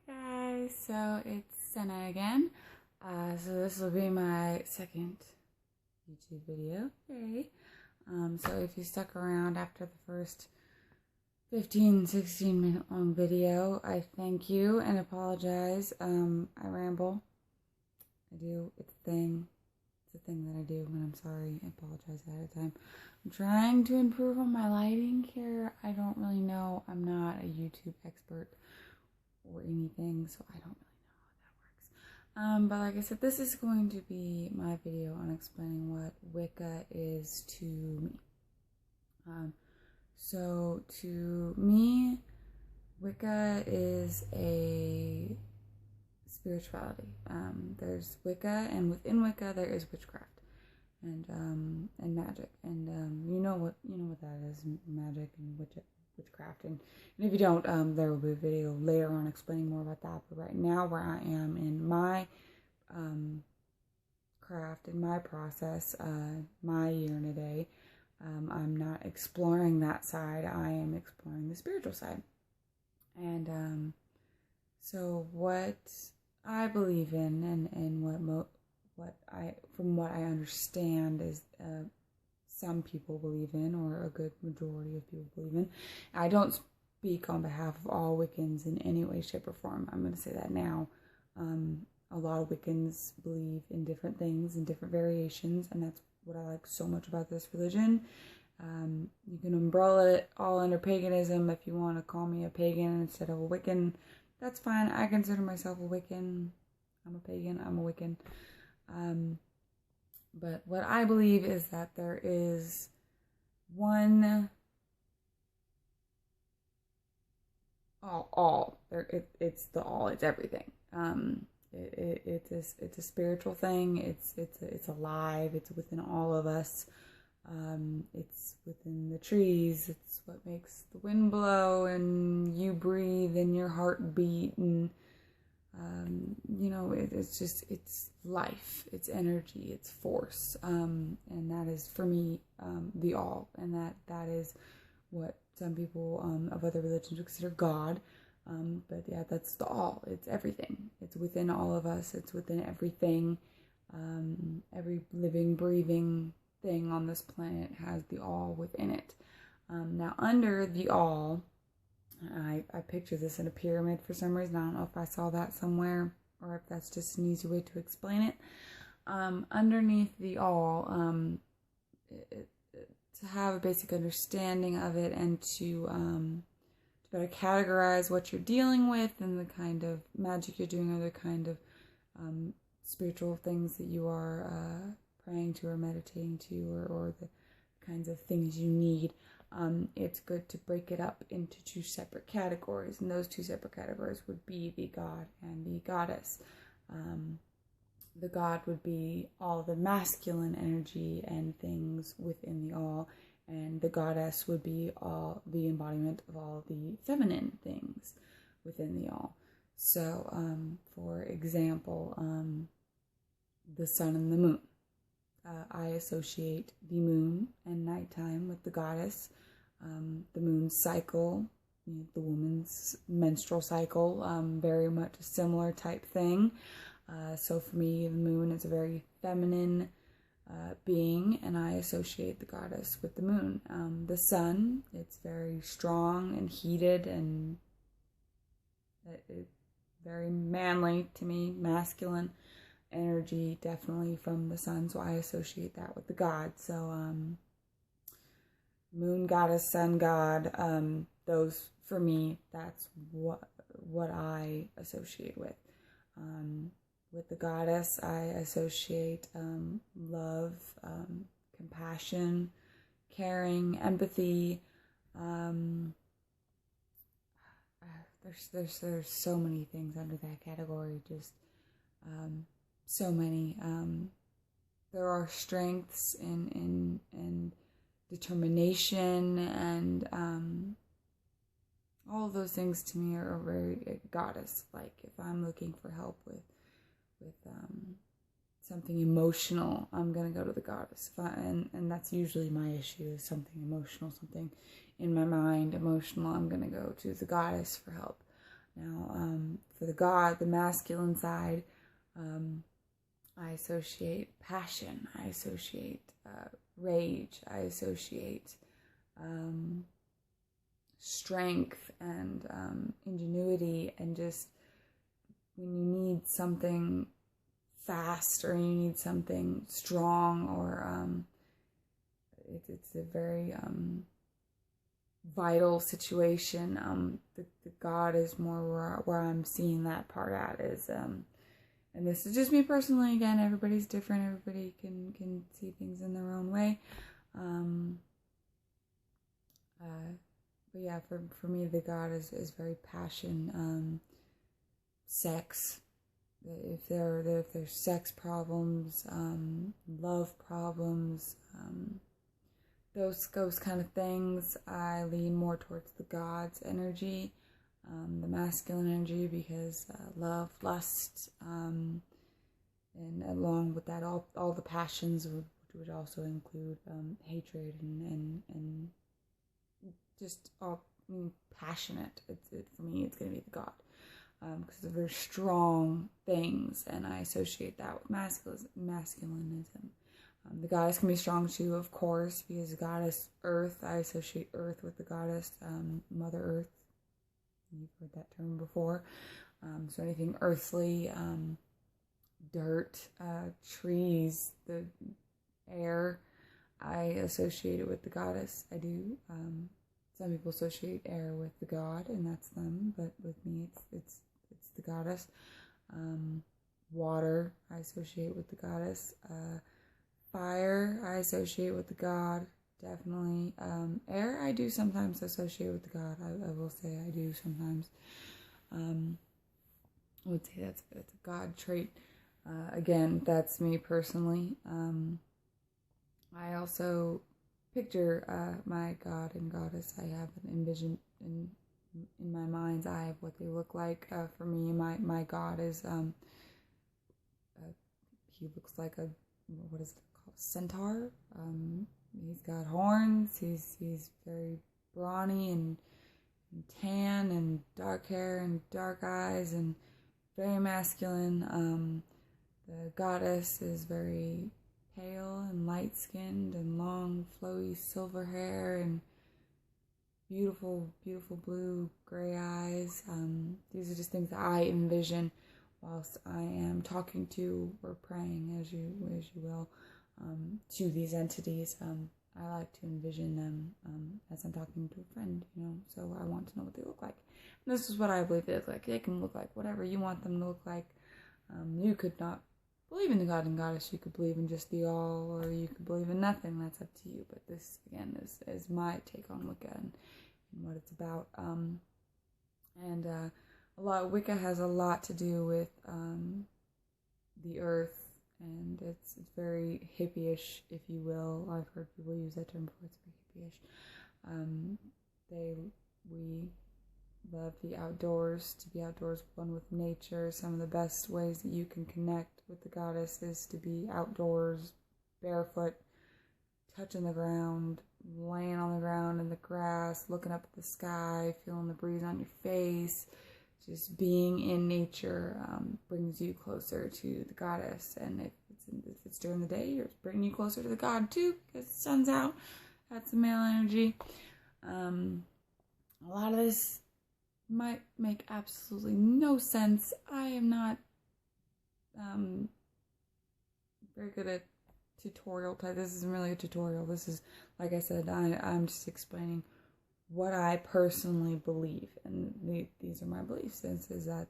Guys, so it's Senna again. So this will be my second YouTube video. Yay. So if you stuck around after the first 16 minute long video, I thank you and apologize. I ramble. I do. It's a thing. It's a thing that I do when I'm sorry. I apologize ahead of time. I'm trying to improve on my lighting here. I don't really know. I'm not a YouTube expert or anything, so I don't really know how that works. But like I said, this is going to be my video on explaining what Wicca is to me. So to me, Wicca is a spirituality. There's Wicca, and within Wicca there is witchcraft and magic, and you know what that is, magic and witchcraft, and if you don't, there will be a video later on explaining more about that. But right now, where I am in my craft, in my process, my year and a day, I'm not exploring that side. I am exploring the spiritual side, and so what I believe in, and from what I understand is some people believe in, or a good majority of people believe in. I don't speak on behalf of all Wiccans in any way, shape, or form. I'm going to say that now. A lot of Wiccans believe in different things, in different variations, and that's what I like so much about this religion. You can umbrella it all under paganism. If you want to call me a pagan instead of a Wiccan, that's fine. I consider myself a Wiccan. I'm a pagan. I'm a Wiccan. But what I believe is that there is one it's the all. It's everything. It's a spiritual thing. It's alive. It's within all of us. It's within the trees. It's what makes the wind blow and you breathe and your heart beat, and it's life, it's energy, it's force, and that is for me the all, and that is what some people of other religions would consider God. But yeah, that's the all. It's everything. It's within all of us. It's within everything. Every living, breathing thing on this planet has the all within it. Now, under the all, I picture this in a pyramid for some reason. I don't know if I saw that somewhere or if that's just an easy way to explain it. Underneath the all, to have a basic understanding of it, and to better categorize what you're dealing with and the kind of magic you're doing, or the kind of spiritual things that you are praying to or meditating to, or the kinds of things you need. It's good to break it up into two separate categories, and those two separate categories would be the god and the goddess. The god would be all the masculine energy and things within the all, and the goddess would be all the embodiment of all the feminine things within the all. So, for example, the sun and the moon. I associate the moon and nighttime with the goddess. The moon's cycle, the woman's menstrual cycle, very much a similar type thing. So for me, the moon is a very feminine being, and I associate the goddess with the moon. The sun, it's very strong and heated, and very manly to me, masculine energy, definitely from the sun, so I associate that with the god. So moon goddess, sun god, those for me, that's what I associate with. With the goddess, I associate love, compassion, caring, empathy. There's so many things under that category, just so many. There are strengths and determination, and all of those things to me are very goddess. Like if I'm looking for help with something emotional, I'm gonna go to the goddess. And that's usually my issue, is something emotional, something in my mind emotional. I'm gonna go to the goddess for help. Now, for the god, the masculine side, I associate passion, I associate rage, I associate strength and ingenuity, and just when you need something fast or you need something strong, or it's a very vital situation. The God is more where I'm seeing that part at is, and this is just me personally. Again, everybody's different. Everybody can see things in their own way. But yeah, for me, the God is very passion, sex. If there's sex problems, love problems, those kind of things, I lean more towards the God's energy, the masculine energy, because love, lust, and along with that, all the passions would also include hatred and just all passionate. For me, it's going to be the God. Because they're very strong things, and I associate that with masculinism. The goddess can be strong too, of course, because the goddess Earth, I associate Earth with the goddess Mother Earth. You've heard that term before. So anything earthly, dirt, trees, the air, I associate it with the goddess. I do. Some people associate air with the god, and that's them, but with me, it's the goddess. Water, I associate with the goddess. Fire, I associate with the god, definitely. Air, I do sometimes associate with the god. I will say I do sometimes. I would say that's a god trait. Again, that's me personally. I also picture my god and goddess. I have an envision in my mind's eye of what they look like. For me, my god is he looks like a, what is it called, centaur. He's got horns. He's very brawny and tan and dark hair and dark eyes and very masculine. The goddess is very pale and light-skinned and long, flowy silver hair and beautiful, beautiful blue, gray eyes. These are just things that I envision whilst I am talking to or praying, as you will, to these entities. I like to envision them as I'm talking to a friend, so I want to know what they look like. And this is what I believe they look like. They can look like whatever you want them to look like. You could not believe in the god and goddess. You could believe in just the all, or you could believe in nothing. That's up to you. But this, again, is my take on Wicca and what it's about. Wicca has a lot to do with the earth, and it's very hippie-ish, if you will. I've heard people use that term before. It's very hippie-ish. We love the outdoors, to be outdoors, one with nature. Some of the best ways that you can connect with the goddess is to be outdoors, barefoot, touching the ground, laying on the ground in the grass, looking up at the sky, feeling the breeze on your face. Just being in nature brings you closer to the goddess. And if it's during the day, it's bringing you closer to the god too, because the sun's out. That's the male energy. A lot of this might make absolutely no sense. I am not very good at tutorial type. This isn't really a tutorial. This is, like I said, I'm just explaining what I personally believe, and these are my beliefs. Is that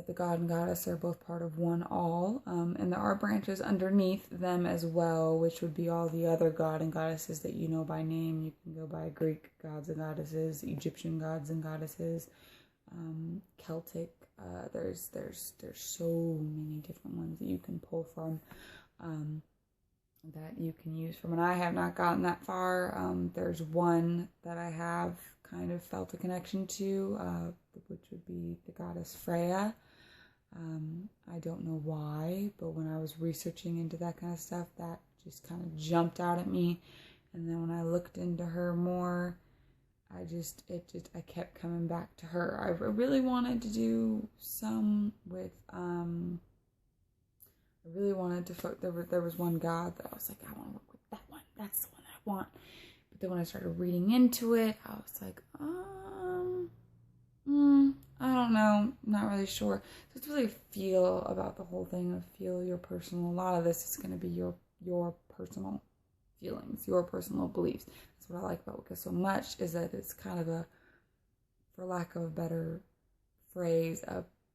the god and goddess are both part of one all, and there are branches underneath them as well, which would be all the other god and goddesses that you know by name. You can go by Greek gods and goddesses, Egyptian gods and goddesses, Celtic. There's so many different ones that you can pull from, that you can use from. And I have not gotten that far. There's one that I have kind of felt a connection to, which would be the goddess Freya. I don't know why, but when I was researching into that kind of stuff, that just kind of jumped out at me. And then when I looked into her more, I kept coming back to her. I really wanted to do some with, I really wanted to, there was one god that I was like, I want to work with that one. That's the one that I want. But then when I started reading into it, I was like, I don't know. Not really sure. So it's really feel about the whole thing of feel your personal. A lot of this is going to be your personal feelings, your personal beliefs. That's what I like about Wicca so much, is that it's kind of a, for lack of a better phrase,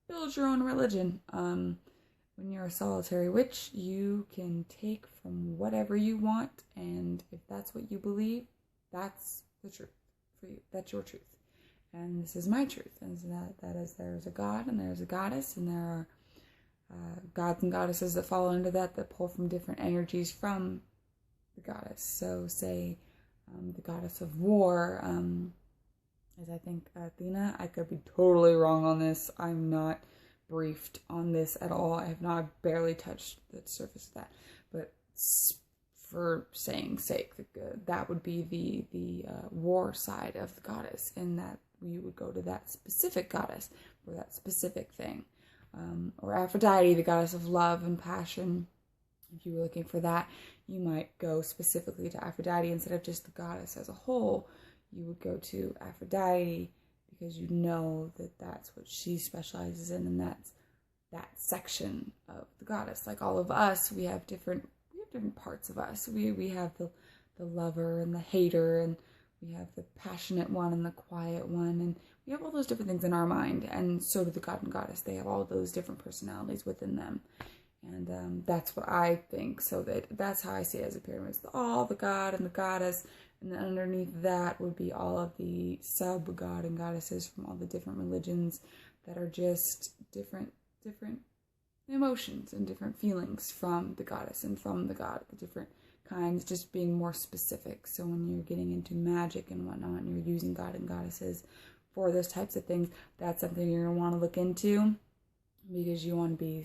build your own religion. When you're a solitary witch, you can take from whatever you want, and if that's what you believe, that's the truth for you. That's your truth. And this is my truth. And so that is, there's a god and there's a goddess, and there are gods and goddesses that fall into that pull from different energies from the goddess. So say the goddess of war is, I think, Athena. I could be totally wrong on this. I'm not briefed on this at all. I have not barely touched the surface of that. But for saying sake, that would be the war side of the goddess, in that you would go to that specific goddess for that specific thing. Or Aphrodite, the goddess of love and passion. If you were looking for that, you might go specifically to Aphrodite instead of just the goddess as a whole. You would go to Aphrodite because you know that that's what she specializes in, and that's that section of the goddess. Like all of us, we have different parts of us. We have the lover and the hater, and we have the passionate one and the quiet one, and we have all those different things in our mind, and so do the god and goddess. They have all those different personalities within them, and that's what I think. So that's how I see it as a pyramid. It's all the god and the goddess, and then underneath that would be all of the sub-god and goddesses from all the different religions that are just different emotions and different feelings from the goddess and from the god, the different kinds, just being more specific. So when you're getting into magic and whatnot, and you're using god and goddesses for those types of things, that's something you're going to want to look into, because you want to be,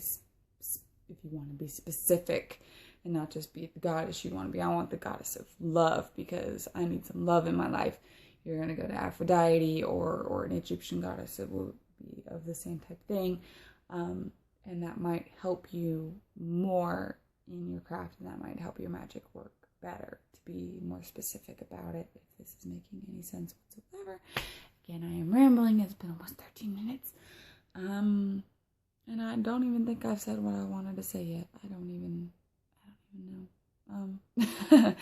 if you want to be specific and not just be the goddess, you want to be, I want the goddess of love because I need some love in my life. You're going to go to Aphrodite or an Egyptian goddess. It will be of the same type thing. And that might help you more in your craft, and that might help your magic work better, to be more specific about it, if this is making any sense whatsoever. Again, I am rambling. It's been almost 13 minutes. And I don't even think I've said what I wanted to say yet. I don't even know.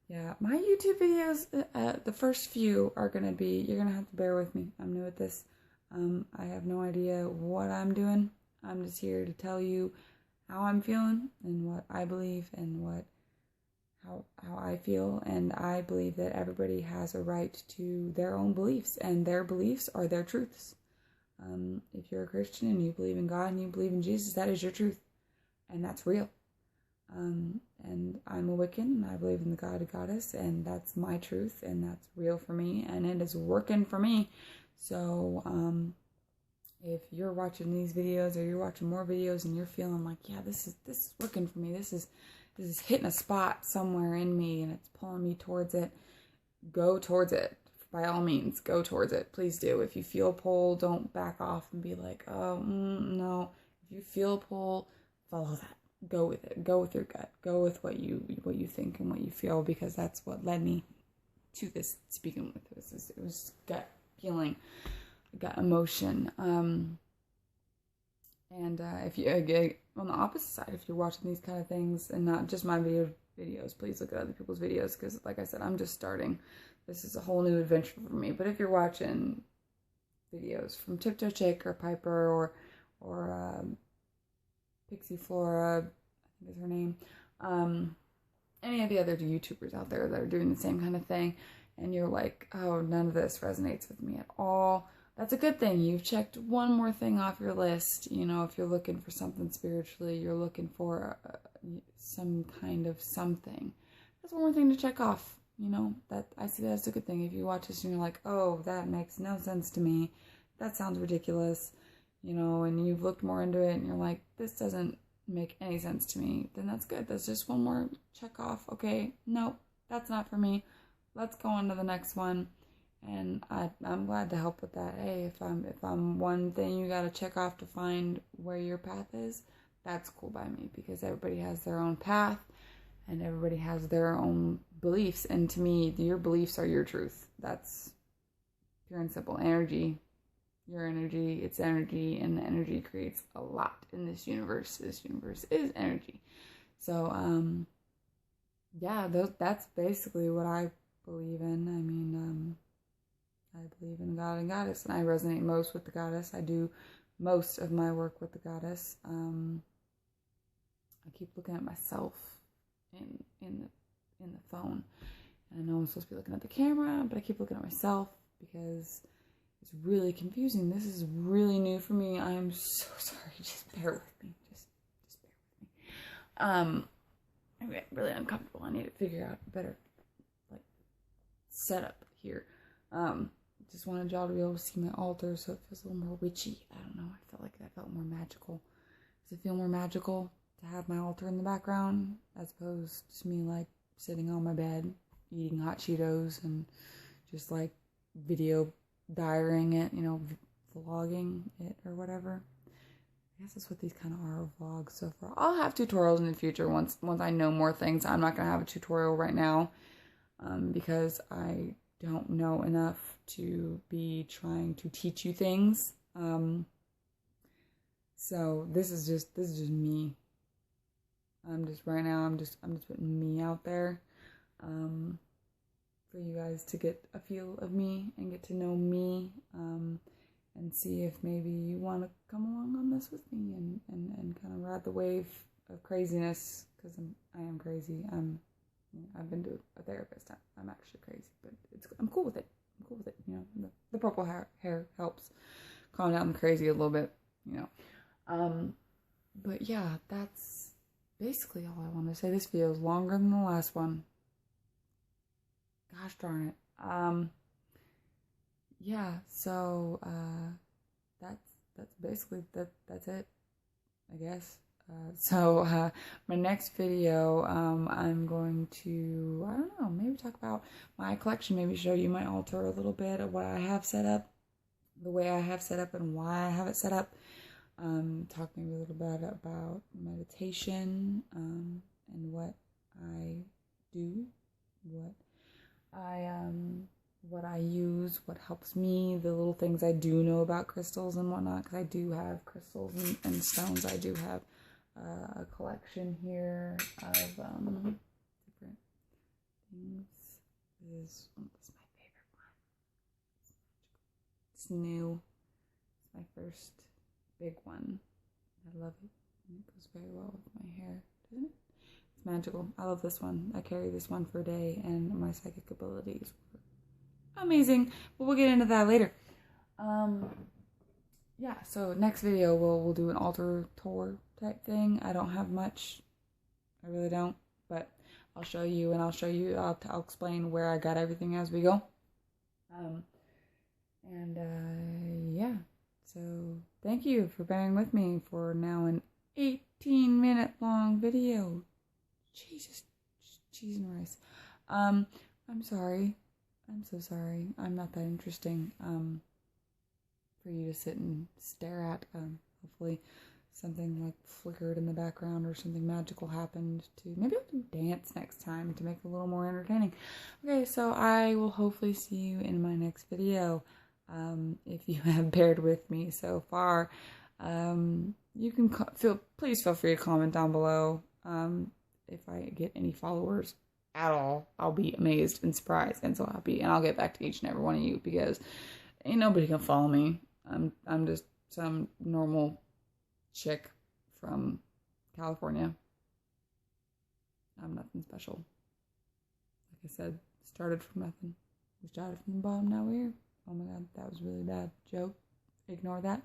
Yeah, my YouTube videos, the first few are going to be, you're going to have to bear with me. I'm new at this. I have no idea what I'm doing. I'm just here to tell you how I'm feeling and what I believe and how I feel. And I believe that everybody has a right to their own beliefs, and their beliefs are their truths. If you're a Christian and you believe in God and you believe in Jesus, that is your truth, and that's real. And I'm a Wiccan, and I believe in the God and Goddess, and that's my truth, and that's real for me, and it is working for me. So, if you're watching these videos, or you're watching more videos, and you're feeling like, yeah, this is working for me, this is hitting a spot somewhere in me, and it's pulling me towards it, go towards it. By all means, go towards it. Please do. If you feel a pull, don't back off and be like, oh, no. If you feel a pull, follow that. Go with it. Go with your gut. Go with what you think and what you feel, because that's what led me to this to begin with. It was gut feeling, gut emotion. And if you get on the opposite side, if you're watching these kind of things and not just my videos, please look at other people's videos, because like I said, I'm just starting. This is a whole new adventure for me. But if you're watching videos from Tiptoe Chick or Piper or Pixie Flora, I think is her name, any of the other YouTubers out there that are doing the same kind of thing, and you're like, oh, none of this resonates with me at all, that's a good thing. You've checked one more thing off your list. You know, if you're looking for something spiritually, you're looking for some kind of something. That's one more thing to check off. You know, that I see that as a good thing. If you watch this and you're like, oh, that makes no sense to me, that sounds ridiculous, you know, and you've looked more into it and you're like, this doesn't make any sense to me, then that's good. That's just one more check off. Okay, nope, that's not for me. let's go on to the next one. And I'm glad to help with that. Hey, if I'm one thing you got to check off to find where your path is, that's cool by me, because everybody has their own path and everybody has their own beliefs. And to me, your beliefs are your truth. That's pure and simple. Energy, your energy, it's energy, and energy creates a lot in this universe. This universe is energy. So, yeah, that's basically what I believe in. I mean, I believe in God and Goddess, and I resonate most with the Goddess. I do most of my work with the Goddess. I keep looking at myself in the phone, and I know I'm supposed to be looking at the camera, but I keep looking at myself because it's really confusing. This is really new for me. I'm so sorry. Just bear with me. Just bear with me. I'm really uncomfortable. I need to figure out a better setup here. Just wanted y'all to be able to see my altar, so it feels a little more witchy. I don't know. I felt like that felt more magical. Does it feel more magical to have my altar in the background as opposed to me sitting on my bed eating hot Cheetos and just video diarying it, vlogging it or whatever? I guess that's what these kind of are, vlogs so far. I'll have tutorials in the future once I know more things. I'm not gonna have a tutorial right now because I don't know enough to be trying to teach you things. So this is just me. I'm just putting me out there for you guys to get a feel of me and get to know me, and see if maybe you want to come along on this with me and kind of ride the wave of craziness, because I am crazy. I've been to a therapist. I'm actually crazy, but I'm cool with it. The purple hair helps calm down the crazy a little bit, But yeah, that's basically all I want to say. This video is longer than the last one. Gosh darn it. Yeah, so that's basically that's it, I guess. So my next video, I'm going to, I don't know, maybe talk about my collection, maybe show you my altar a little bit of what I have set up, the way I have set up and why I have it set up. Talk maybe a little bit about meditation, and what I do, what I use, what helps me, the little things I do know about crystals and whatnot, because I do have crystals and stones. I do have a collection here of different things. This is my favorite one. It's new. It's my first big one. I love it. And it goes very well with my hair, doesn't it? It's magical. I love this one. I carry this one for a day, and my psychic abilities were amazing. But we'll get into that later. Yeah, so next video we'll do an altar tour type thing. I don't have much. I really don't. But I'll show you, and I'll explain where I got everything as we go. Yeah. So thank you for bearing with me for now an 18-minute long video. Jesus, cheese and rice. I'm sorry. I'm so sorry. I'm not that interesting for you to sit and stare at. Hopefully something flickered in the background or something magical happened to. Maybe I'll do dance next time to make it a little more entertaining. Okay, so I will hopefully see you in my next video. If you have bared with me so far, you can please feel free to comment down below. If I get any followers at all, I'll be amazed and surprised and so happy, and I'll get back to each and every one of you, because ain't nobody can follow me. I'm just some normal chick from California. I'm nothing special. Like I said, started from nothing. We started from the bottom, now we're here. Oh my god, that was a really bad joke. Ignore that.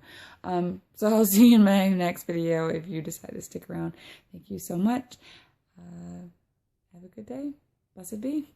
So I'll see you in my next video if you decide to stick around. Thank you so much. Have a good day. Blessed be.